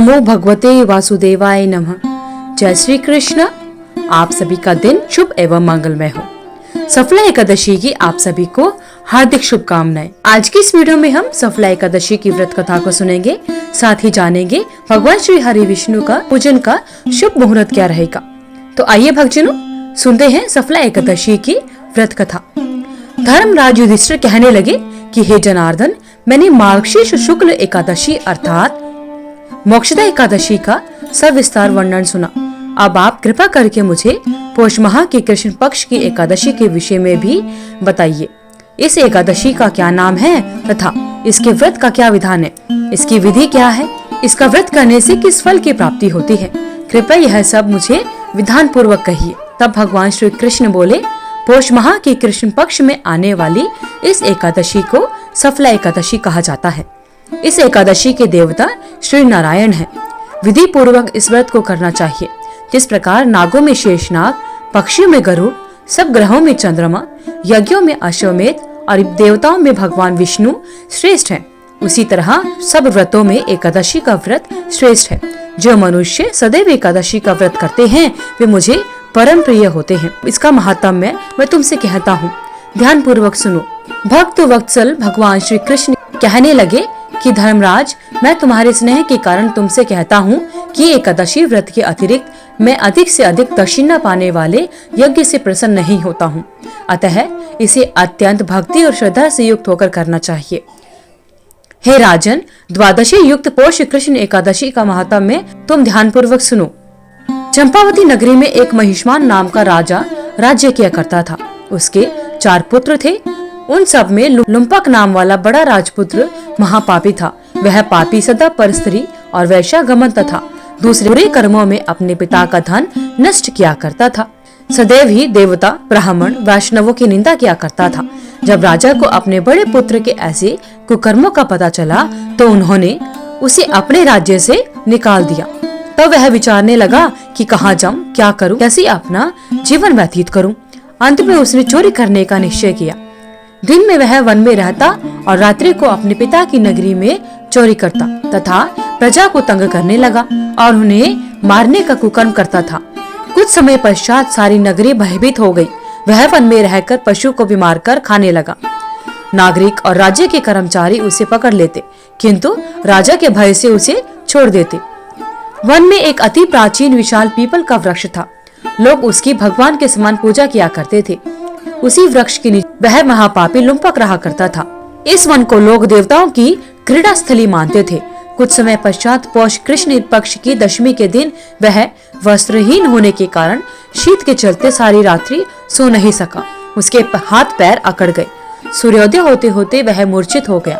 नमो भगवते वासुदेवाय नमः। जय श्री कृष्ण। आप सभी का दिन शुभ एवं मंगलमय हो। सफला एकादशी की आप सभी को हार्दिक शुभकामनाएं। आज की इस वीडियो में हम सफला एकादशी की व्रत कथा को सुनेंगे, साथ ही जानेंगे भगवान श्री हरि विष्णु का पूजन का शुभ मुहूर्त क्या रहेगा। तो आइए भक्तजनों, सुनते हैं सफला एकादशी की व्रत कथा। धर्मराज युधिष्ठिर कहने लगे कि हे जनार्दन, मैंने मार्गशीर्ष शुक्ल एकादशी अर्थात मोक्षदा एकादशी का सविस्तार वर्णन सुना। अब आप कृपा करके मुझे पौष माह की कृष्ण पक्ष की एकादशी के विषय में भी बताइए। इस एकादशी का क्या नाम है तथा इसके व्रत का क्या विधान है, इसकी विधि क्या है, इसका व्रत करने से किस फल की प्राप्ति होती है। कृपया यह सब मुझे विधान पूर्वक कहिए। तब भगवान श्री कृष्ण बोले, पौष माह की कृष्ण पक्ष में आने वाली इस एकादशी को सफला एकादशी कहा जाता है। इस एकादशी के देवता श्री नारायण हैं। विधि पूर्वक इस व्रत को करना चाहिए। जिस प्रकार नागों में शेषनाग, पक्षियों में गरुड़, सब ग्रहों में चंद्रमा, यज्ञों में अश्वमेध और देवताओं में भगवान विष्णु श्रेष्ठ हैं, उसी तरह सब व्रतों में एकादशी का व्रत श्रेष्ठ है। जो मनुष्य सदैव एकादशी का व्रत करते हैं वे मुझे परम प्रिय होते हैं। इसका महात्म्य मैं तुमसे कहता हूँ, ध्यान पूर्वक सुनो। भक्त वत्सल भगवान श्री कृष्ण कहने लगे कि धर्मराज, मैं तुम्हारे स्नेह के कारण तुमसे कहता हूँ कि एकादशी व्रत के अतिरिक्त मैं अधिक से अधिक दक्षिणा पाने वाले यज्ञ से प्रसन्न नहीं होता हूँ। अतः इसे अत्यंत भक्ति और श्रद्धा से युक्त होकर करना चाहिए। हे राजन, द्वादशी युक्त पौष कृष्ण एकादशी का महात्म्य तुम ध्यान पूर्वक सुनो। चंपावती नगरी में एक महिष्मान नाम का राजा राज्य किया करता था। उसके 4 पुत्र थे। उन सब में लुम्पक नाम वाला बड़ा राजपुत्र महापापी था। वह पापी सदा परस्त्री और वैश्यागमन तथा दूसरे बुरे कर्मों में अपने पिता का धन नष्ट किया करता था। सदैव ही देवता, ब्राह्मण, वैष्णवों की निंदा किया करता था। जब राजा को अपने बड़े पुत्र के ऐसे कुकर्मों का पता चला तो उन्होंने उसे अपने राज्य से निकाल दिया। तब वह विचारने लगा कि कहाँ जाऊं, क्या करूं, कैसे अपना जीवन व्यतीत करूं। अंत में उसने चोरी करने का निश्चय किया। दिन में वह वन में रहता और रात्रि को अपने पिता की नगरी में चोरी करता तथा प्रजा को तंग करने लगा और उन्हें मारने का कुकर्म करता था। कुछ समय पश्चात सारी नगरी भयभीत हो गई। वह वन में रहकर पशु को भी मारकर खाने लगा। नागरिक और राज्य के कर्मचारी उसे पकड़ लेते, किंतु राजा के भय से उसे छोड़ देते। वन में एक अति प्राचीन विशाल पीपल का वृक्ष था। लोग उसकी भगवान के समान पूजा किया करते थे। उसी वृक्ष के नीचे वह महापापी लुम्पक रहा करता था। इस वन को लोग देवताओं की क्रीड़ा स्थली मानते थे। कुछ समय पश्चात पौष कृष्ण पक्ष की दशमी के दिन वह वस्त्रहीन होने के कारण शीत के चलते सारी रात्रि सो नहीं सका। उसके हाथ पैर अकड़ गए। सूर्योदय होते होते वह मूर्छित हो गया।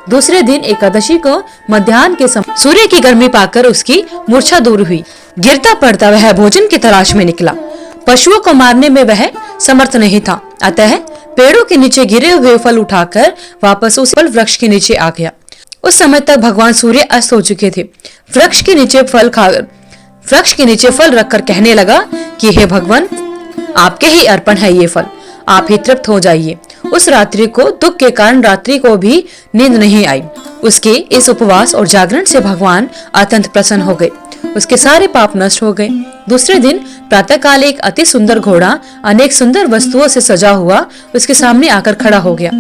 दूसरे दिन एकादशी को मध्याह्न के समय सूर्य की गर्मी पाकर उसकी मूर्छा दूर हुई। गिरता पड़ता वह भोजन की तलाश में निकला। पशुओं को मारने में वह समर्थ नहीं था, अतः पेड़ों के नीचे गिरे हुए फल उठाकर वापस उस फल वृक्ष के नीचे आ गया। उस समय तक भगवान सूर्य अस्त हो चुके थे। वृक्ष के नीचे फल रखकर कहने लगा कि हे भगवान, आपके ही अर्पण है ये फल, आप ही तृप्त हो जाइए। उस रात्रि को दुख के कारण रात्रि को भी नींद नहीं आई। उसके इस उपवास और जागरण से भगवान अत्यंत प्रसन्न हो गए। उसके सारे पाप नष्ट हो गए। दूसरे दिन प्रातःकाल एक अति सुंदर घोड़ा अनेक सुंदर वस्तुओं से सजा हुआ उसके सामने आकर खड़ा हो गया।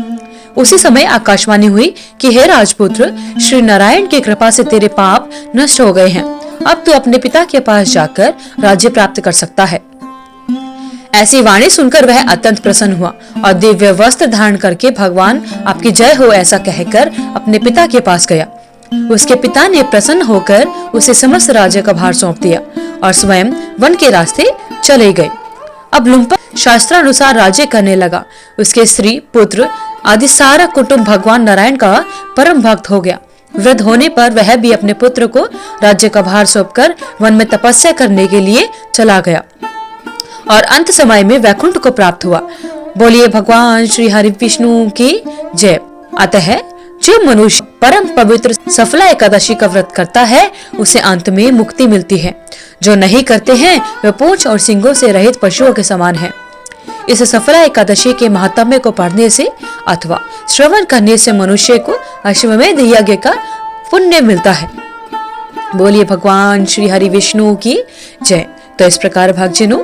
उसी समय आकाशवाणी हुई कि हे राजपुत्र, श्री नारायण की कृपा से तेरे पाप नष्ट हो गए हैं। अब तू अपने पिता के पास जाकर राज्य प्राप्त कर सकता है। ऐसी वाणी सुनकर वह अत्यंत प्रसन्न हुआ और दिव्य वस्त्र धारण करके भगवान आपकी जय हो ऐसा कहकर अपने पिता के पास गया। उसके पिता ने प्रसन्न होकर उसे समस्त राज्य का भार सौंप दिया और स्वयं वन के रास्ते चले गए। अब लुम्पक शास्त्रानुसार राज्य करने लगा। उसके स्त्री, पुत्र आदि सारा कुटुंब भगवान नारायण का परम भक्त हो गया। वृद्ध होने पर वह भी अपने पुत्र को राज्य का भार सौंपकर वन में तपस्या करने के लिए चला गया और अंत समय में वैकुंठ को प्राप्त हुआ। बोलिए भगवान श्री हरि विष्णु की जय। अतः जो मनुष्य परम पवित्र सफला एकादशी का व्रत करता है उसे अंत में मुक्ति मिलती है। जो नहीं करते हैं वे पूंछ और सींगों से रहित पशुओं के समान हैं। इस सफला एकादशी के महात्म्य को पढ़ने से अथवा श्रवण करने से मनुष्य को अश्वमेध यज्ञ का पुण्य मिलता है। बोलिए भगवान श्री हरि विष्णु की जय। तो इस प्रकार भक्तजनों,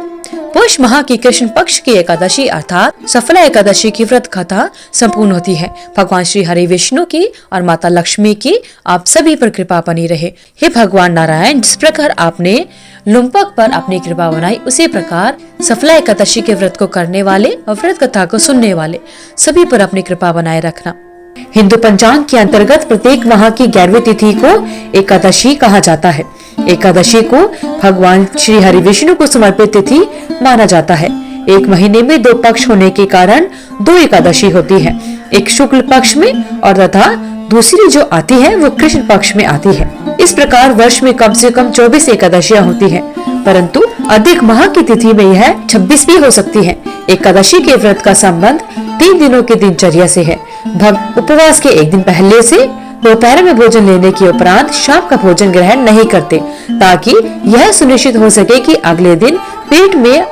पौष माह की कृष्ण पक्ष की एकादशी अर्थात सफला एकादशी की व्रत कथा संपूर्ण होती है। भगवान श्री हरि विष्णु की और माता लक्ष्मी की आप सभी पर कृपा बनी रहे। हे भगवान नारायण, जिस प्रकार आपने लुम्पक पर अपनी कृपा बनाई, उसी प्रकार सफला एकादशी के व्रत को करने वाले और व्रत कथा को सुनने वाले सभी पर अपनी कृपा बनाए रखना। हिंदू पंचांग के अंतर्गत प्रत्येक माह की 11वीं तिथि को एकादशी कहा जाता है। एकादशी को भगवान श्री हरि विष्णु को समर्पित तिथि माना जाता है। एक महीने में 2 पक्ष होने के कारण 2 एकादशी होती है, एक शुक्ल पक्ष में और तथा दूसरी जो आती है वो कृष्ण पक्ष में आती है। इस प्रकार वर्ष में कम से कम 24 एकादशियां होती हैं, परंतु अधिक माह की तिथि में यह 26 भी हो सकती है। एकादशी के व्रत का संबंध 3 दिनों की दिनचर्या से है। भक्त उपवास के एक दिन पहले से दोपहर में भोजन लेने के उपरांत शाम का भोजन ग्रहण नहीं करते, ताकि यह सुनिश्चित हो सके कि अगले दिन पेट में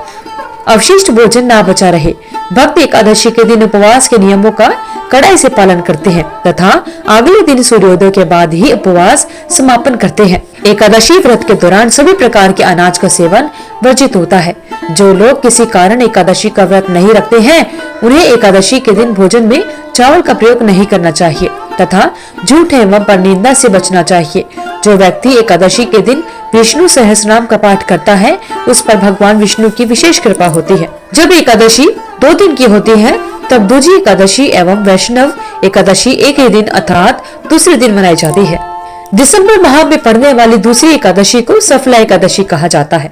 अवशिष्ट भोजन ना बचा रहे। भक्त एकादशी के दिन उपवास के नियमों का कड़ाई से पालन करते हैं तथा अगले दिन सूर्योदय के बाद ही उपवास समापन करते हैं। एकादशी व्रत के दौरान सभी प्रकार के अनाज का सेवन वर्जित होता है। जो लोग किसी कारण एकादशी का व्रत नहीं रखते हैं, उन्हें एकादशी के दिन भोजन में चावल का प्रयोग नहीं करना चाहिए तथा झूठ एवं परनिंदा से बचना चाहिए। जो व्यक्ति एकादशी के दिन विष्णु सहस्रनाम का पाठ करता है, उस पर भगवान विष्णु की विशेष कृपा होती है। जब एकादशी 2 दिन की होती है, तब दूजी एकादशी एवं वैष्णव एकादशी एक ही दिन अर्थात दूसरे दिन मनाई जाती है। दिसंबर माह में पड़ने वाली दूसरी एकादशी को सफला एकादशी कहा जाता है।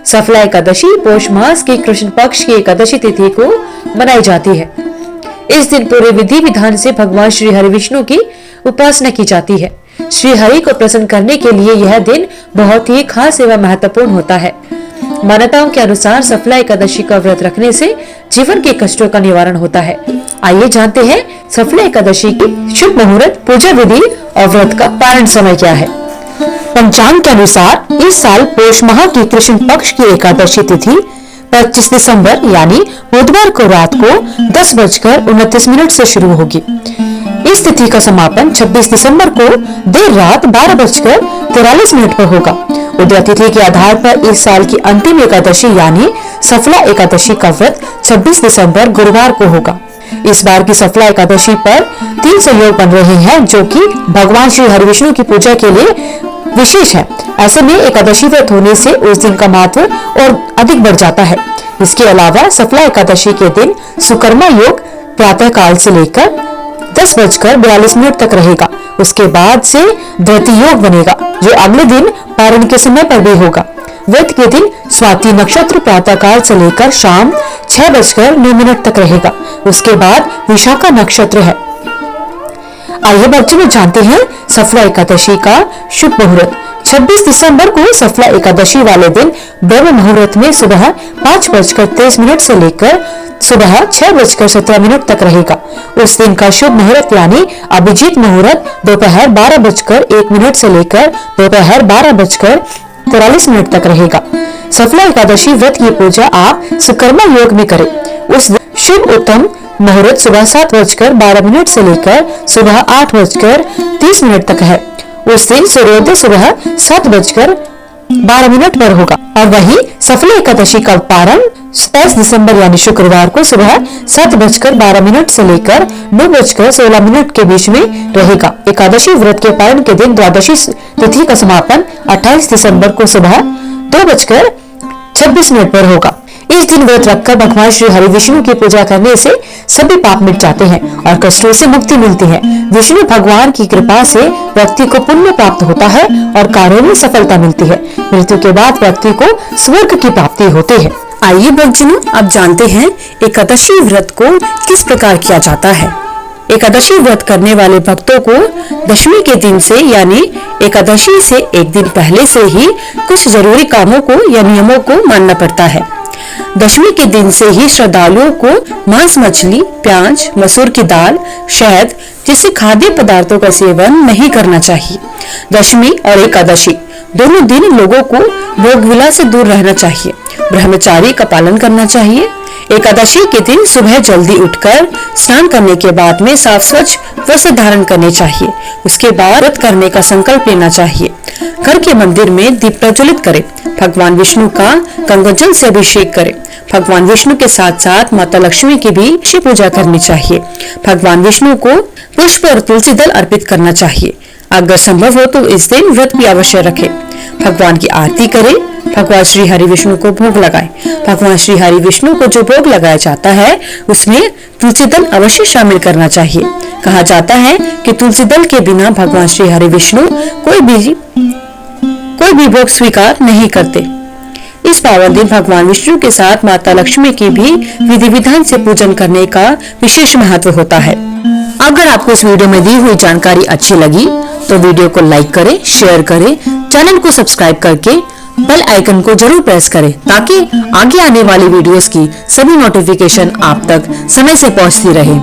सफला एकादशी पौष मास की कृष्ण पक्ष की एकादशी तिथि को मनाई जाती है। इस दिन पूरे विधि विधान से भगवान श्री हरि विष्णु की उपासना की जाती है। श्री हरि को प्रसन्न करने के लिए यह दिन बहुत ही खास एवं महत्वपूर्ण होता है। मान्यताओं के अनुसार सफला एकादशी का व्रत रखने से जीवन के कष्टों का निवारण होता है। आइए जानते हैं सफला एकादशी की शुभ मुहूर्त, पूजा विधि और व्रत का पारण समय क्या है। पंचांग के अनुसार इस साल पौष माह की कृष्ण पक्ष की एकादशी तिथि 25 दिसंबर यानी बुधवार को रात को 10:29 से शुरू होगी। इस तिथि का समापन 26 दिसंबर को देर रात 12:43 पर होगा। उदय तिथि के आधार पर इस साल की अंतिम एकादशी यानी सफला एकादशी का व्रत 26 दिसंबर गुरुवार को होगा। इस बार की सफला एकादशी पर 3 संयोग बन रहे हैं, जो कि भगवान श्री हरि विष्णु की पूजा के लिए विशेष है। ऐसे में एकादशी व्रत होने से उस दिन का महत्व और अधिक बढ़ जाता है। इसके अलावा सफला एकादशी के दिन सुकर्मा योग प्रातः काल से लेकर 10:42 तक रहेगा। उसके बाद से धृति योग बनेगा, जो अगले दिन पारण के समय पर भी होगा। व्रत के दिन स्वाति नक्षत्र प्रातः काल से लेकर शाम 6:09 तक रहेगा। उसके बाद विशाखा नक्षत्र है। आइए बच्चों में जानते हैं सफला एकादशी का शुभ मुहूर्त। 26 दिसंबर को सफला एकादशी वाले दिन ब्रह्म मुहूर्त में सुबह 5:23 से लेकर सुबह 6:17 तक रहेगा। उस दिन का शुभ मुहूर्त यानी अभिजीत मुहूर्त दोपहर 12:01 से लेकर दोपहर 12:43 तक रहेगा। सफला एकादशी व्रत की पूजा आप सुकर्मा योग में करें। उस शुभ उत्तम मुहूर्त सुबह 7:12 से लेकर सुबह 8:30 तक है। उस दिन सूर्योदय सुबह 7:12 पर होगा और वही सफला एकादशी का पारण 27 दिसंबर यानी शुक्रवार को सुबह 7:12 से लेकर 9:16 के बीच में रहेगा। एकादशी व्रत के पारण के दिन द्वादशी तिथि का समापन 28 दिसंबर को सुबह 2:26 पर होगा। इस दिन व्रत रखकर भगवान श्री हरि विष्णु की पूजा करने से सभी पाप मिट जाते हैं और कष्टों से मुक्ति मिलती है। विष्णु भगवान की कृपा से व्यक्ति को पुण्य प्राप्त होता है और कार्यों में सफलता मिलती है। मृत्यु के बाद व्यक्ति को स्वर्ग की प्राप्ति होती है। आइए भक्तजनों, अब जानते हैं एकादशी व्रत को किस प्रकार किया जाता है। एकादशी व्रत करने वाले भक्तों को दशमी के दिन से यानी एकादशी से एक दिन पहले से ही कुछ जरूरी कामों को या नियमों को मानना पड़ता है। दशमी के दिन से ही श्रद्धालुओं को मांस, मछली, प्याज, मसूर की दाल, शहद जैसे खाद्य पदार्थों का सेवन नहीं करना चाहिए। दशमी और एकादशी दोनों दिन लोगों को भोग विलास से दूर रहना चाहिए। ब्रह्मचारी का पालन करना चाहिए। एकादशी के दिन सुबह जल्दी उठकर स्नान करने के बाद में साफ स्वच्छ वस्त्र धारण करने चाहिए। उसके बाद व्रत करने का संकल्प लेना चाहिए। घर के मंदिर में दीप प्रज्वलित करें। भगवान विष्णु का गंगा जल से अभिषेक करें। भगवान विष्णु के साथ साथ माता लक्ष्मी की भी पूजा करनी चाहिए। भगवान विष्णु को पुष्प और तुलसी दल अर्पित करना चाहिए। अगर संभव हो तो इस दिन व्रत भी अवश्य रखें। भगवान की आरती करें। भगवान श्री हरि विष्णु को भोग लगाएं। भगवान श्री हरि विष्णु को जो भोग लगाया जाता है उसमें तुलसी दल अवश्य शामिल करना चाहिए। कहा जाता है कि तुलसी दल के बिना भगवान श्री हरि विष्णु कोई भी भोग स्वीकार नहीं करते। इस पावन दिन भगवान विष्णु के साथ माता लक्ष्मी की भी विधि विधान से पूजन करने का विशेष महत्व होता है। अगर आपको इस वीडियो में दी हुई जानकारी अच्छी लगी तो वीडियो को लाइक करें, शेयर करें, चैनल को सब्सक्राइब करके बेल आइकन को जरूर प्रेस करें ताकि आगे आने वाली वीडियोस की सभी नोटिफिकेशन आप तक समय से पहुंचती रहे।